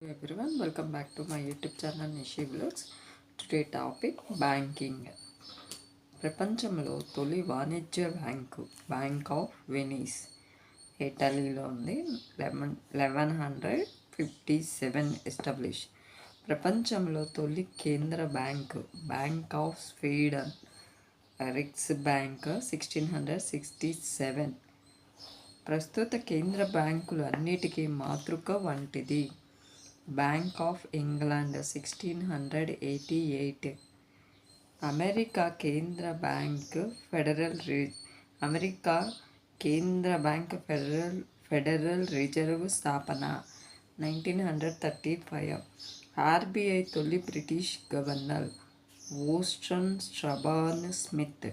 Everyone, welcome back to my YouTube channel Nishi Vlogs. Today topic banking. ప్రపంచంలో తొలి వాణిజ్య bank bank of Venice ఇటలీలో ఉంది. 1157 establish. ప్రపంచంలో తొలి కేంద్ర bank bank of Sweden Riksbank 1667. ప్రస్తుత కేంద్ర బ్యాంకులు అన్నిటికీ మాతృక వంటిది. Bank of England 1688. అమెరికా కేంద్ర బ్యాంక్ ఫెడరల్ రిజర్వ్ స్థాపన 1935. ఆర్బీఐ తొలి బ్రిటిష్ గవర్నర్ వోస్టన్ స్ట్రబాన్ స్మిత్.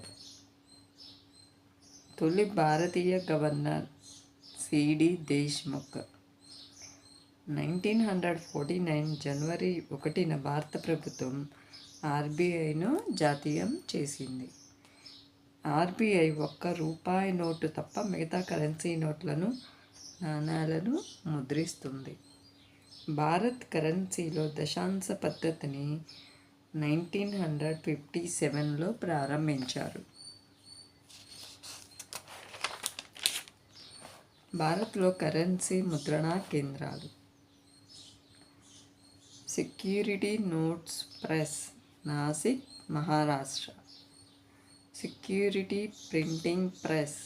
తొలి భారతీయ గవర్నర్ సిడి దేశ్ముఖ్. 1949 జనవరి 1న భారత ప్రభుత్వం ఆర్బీఐను జాతీయం చేసింది. ఆర్బీఐ ₹1 నోటు తప్ప మిగతా కరెన్సీ నోట్లను నాణేలను ముద్రిస్తుంది. భారత్ కరెన్సీలో దశాంశ పద్ధతిని 1957లో ప్రారంభించారు. భారత్లో కరెన్సీ ముద్రణా కేంద్రాలు: security notes press, Nashik, Maharashtra. Security printing press,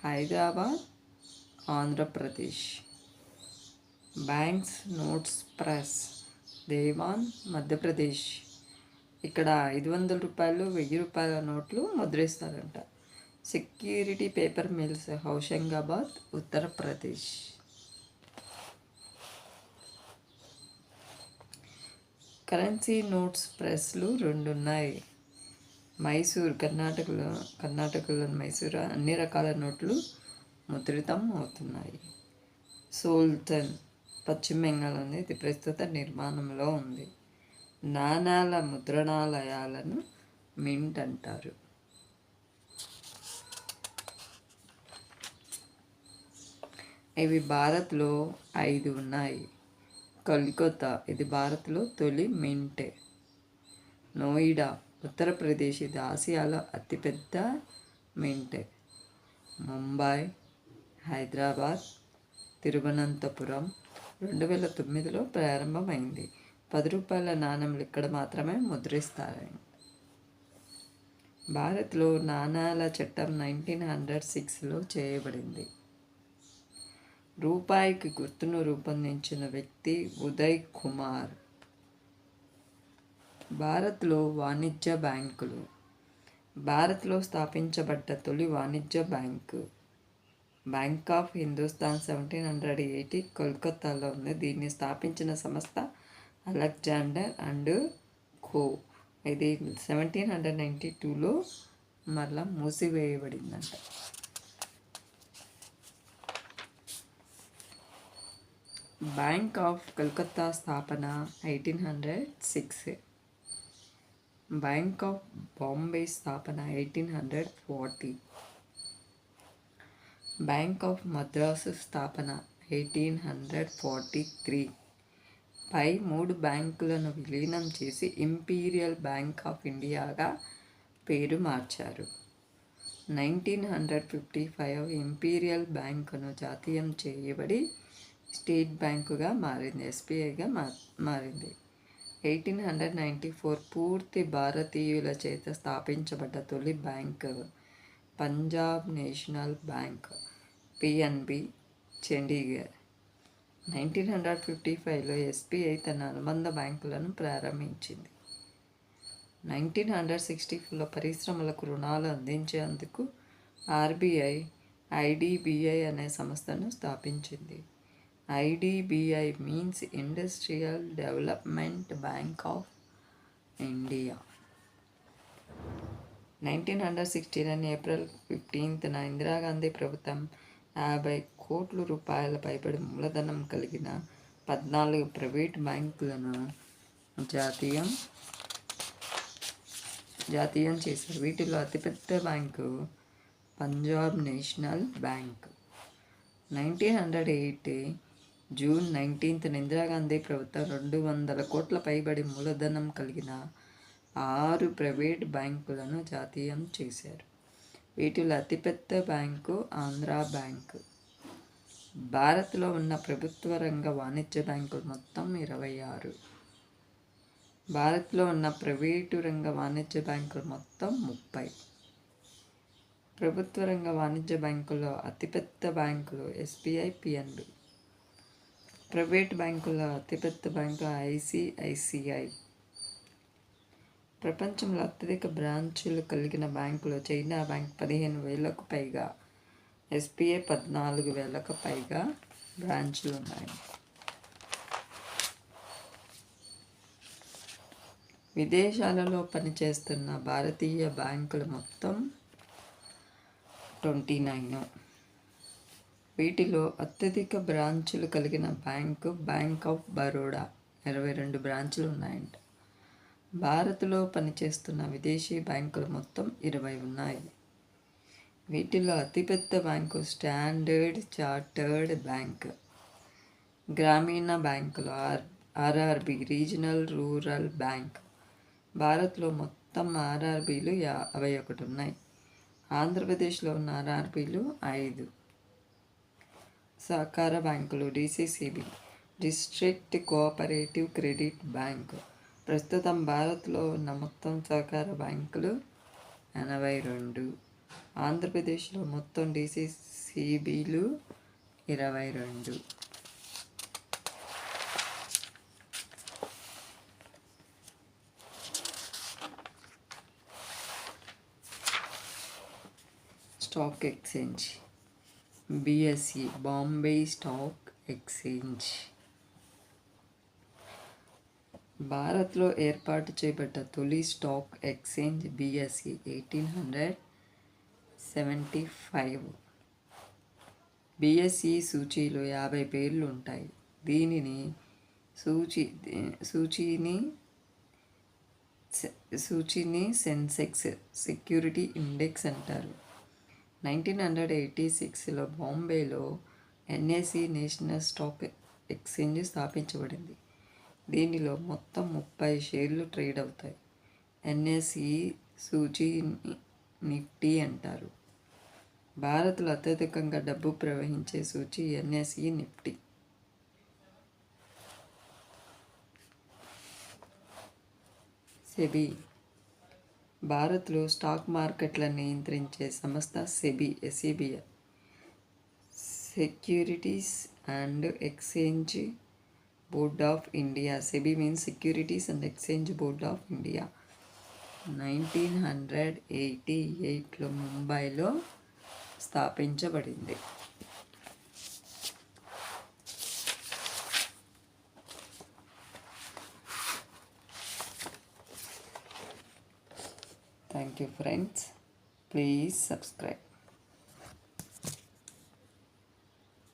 Hyderabad, Andhra Pradesh. Banks notes press, Dewas, Madhya Pradesh. ఇక్కడ ₹500, ₹1000 నోట్లు ముద్రిస్తారంట. Security paper mills, Hoshangabad, Uttar Pradesh. Currency notes ప్రెస్లు 2 ఉన్నాయి. మైసూర్, కర్ణాటకలోని మైసూర్ అన్ని రకాల నోట్లు ముద్రితం అవుతున్నాయి. సోల్తన్, పశ్చిమ బెంగాల్ ఉంది. ఇది ప్రస్తుత నిర్మాణంలో ఉంది. నాణాల ముద్రణాలయాలను మింట్ అంటారు. ఇవి భారత్లో 5 ఉన్నాయి. కోల్కతా, ఇది భారత్లో తొలి మింట్. నోయిడా, ఉత్తరప్రదేశ్, ఇది ఆసియాలో అతిపెద్ద మింట్. ముంబై, హైదరాబాద్, తిరువనంతపురం. 2009లో ప్రారంభమైంది. ₹10 నాణెంలు ఇక్కడ మాత్రమే ముద్రిస్తారు. భారత్లో నాణాల చట్టం 1906లో చేయబడింది. రూపాయికి గుర్తును రూపొందించిన వ్యక్తి ఉదయ్ కుమార్. భారత్లో వాణిజ్య బ్యాంకులు. భారత్లో స్థాపించబడ్డ తొలి వాణిజ్య బ్యాంకు బ్యాంక్ ఆఫ్ హిందుస్థాన్ 1780 కోల్కతాలో ఉంది. దీన్ని స్థాపించిన సంస్థ అలెగ్జాండర్ అండ్ కో. ఇది 1792లో మరలా మూసివేయబడిందంట. బ్యాంక్ ఆఫ్ కలకత్తా స్థాపన 1806. బ్యాంక్ ఆఫ్ బాంబే స్థాపన 1840. బ్యాంక్ ఆఫ్ మద్రాసు స్థాపన 1843. పై 3 బ్యాంకులను విలీనం చేసి ఇంపీరియల్ బ్యాంక్ ఆఫ్ ఇండియాగా పేరు మార్చారు. 1955 ఇంపీరియల్ బ్యాంకును జాతీయం చేయబడి స్టేట్ బ్యాంకుగా మారింది, ఎస్బీఐగా మారింది. 1894 పూర్తి భారతీయుల చేత స్థాపించబడ్డ తొలి bank Punjab national bank, PNB, Chandigarh. 1955లో ఎస్బీఐ తన అనుబంధ బ్యాంకులను ప్రారంభించింది. 1964లో పరిశ్రమలకు రుణాలు అందించేందుకు ఆర్బీఐ ఐడిబిఐ అనే సంస్థను స్థాపించింది. IDBI means industrial development bank of India. 1969 April 15న ఇందిరాగాంధీ ప్రభుత్వం ₹50 కోట్ల పైబడి మూలధనం కలిగిన 14 ప్రైవేట్ బ్యాంకులను జాతీయం చేశారు. వీటిలో అతిపెద్ద bank Punjab national bank. 1908 June 19న ఇందిరాగాంధీ ప్రభుత్వం 200 కోట్ల పైబడి మూలధనం కలిగిన 6 ప్రైవేట్ బ్యాంకులను జాతీయం చేశారు. వీటిలో అతిపెద్ద బ్యాంకు ఆంధ్రా బ్యాంకు. భారత్లో ఉన్న ప్రభుత్వ రంగ వాణిజ్య బ్యాంకులు మొత్తం 26. భారత్లో ఉన్న ప్రైవేటు రంగ వాణిజ్య బ్యాంకులు మొత్తం 30. ప్రభుత్వ రంగ వాణిజ్య బ్యాంకుల్లో అతిపెద్ద బ్యాంకులు ఎస్బీఐ, పిఎన్బి. ప్రైవేట్ బ్యాంకుల్లో అతిపెద్ద బ్యాంకు ఐసిఐసిఐ. ప్రపంచంలో అత్యధిక బ్రాంచులు కలిగిన బ్యాంకులు చైనా బ్యాంక్ 15,000కు పైగా, ఎస్బీఐ 14,000కు పైగా బ్రాంచులు ఉన్నాయి. విదేశాలలో పనిచేస్తున్న భారతీయ బ్యాంకులు మొత్తం 29. వీటిలో అత్యధిక బ్రాంచులు కలిగిన బ్యాంకు బ్యాంక్ ఆఫ్ బరోడా, 22 బ్రాంచులు ఉన్నాయంట. భారత్లో పనిచేస్తున్న విదేశీ బ్యాంకులు మొత్తం 20 ఉన్నాయి. వీటిలో అతిపెద్ద బ్యాంకు స్టాండర్డ్ చార్టర్డ్ బ్యాంక్. గ్రామీణ బ్యాంకులు ఆర్ఆర్బి, రీజనల్ రూరల్ బ్యాంక్. భారత్లో మొత్తం ఆర్ఆర్బీలు 51 ఉన్నాయి. ఆంధ్రప్రదేశ్లో ఉన్న ఆర్ఆర్బీలు 5. సహకార బ్యాంకులు DCCB, district cooperative credit bank. ప్రస్తుతం భారత్లో ఉన్న మొత్తం సహకార బ్యాంకులు 82. ఆంధ్రప్రదేశ్లో మొత్తం డిసిసిబిలు 22. Stock exchange BSE, Bombay stock exchange. భారత్లో ఏర్పాటు చేయబడ్డ తొలి స్టాక్ ఎక్స్చేంజ్ బిఎస్ఈ 1875. బిఎస్ఈ సూచీలో 50 పేర్లు ఉంటాయి. దీనిని సూచీని సెన్సెక్స్ సెక్యూరిటీ ఇండెక్స్ అంటారు. 1986లో బాంబేలో ఎన్ఎస్ఈ, నేషనల్ స్టాక్ ఎక్స్చేంజ్ స్థాపించబడింది. దీనిలో మొత్తం 30 షేర్లు ట్రేడ్ అవుతాయి. ఎన్ఎస్ఈ సూచీని నిఫ్టీ అంటారు. భారత్లో అత్యధికంగా డబ్బు ప్రవహించే సూచీ ఎన్ఎస్ఈ నిఫ్టీ. సెబీ భారత్లో స్టాక్ మార్కెట్లను నియంత్రించే సంస్థ SEBI. Securities and exchange board of India. SEBI means securities and exchange board of India. 1988లో ముంబైలో స్థాపించబడింది. Thank you friends. Please subscribe.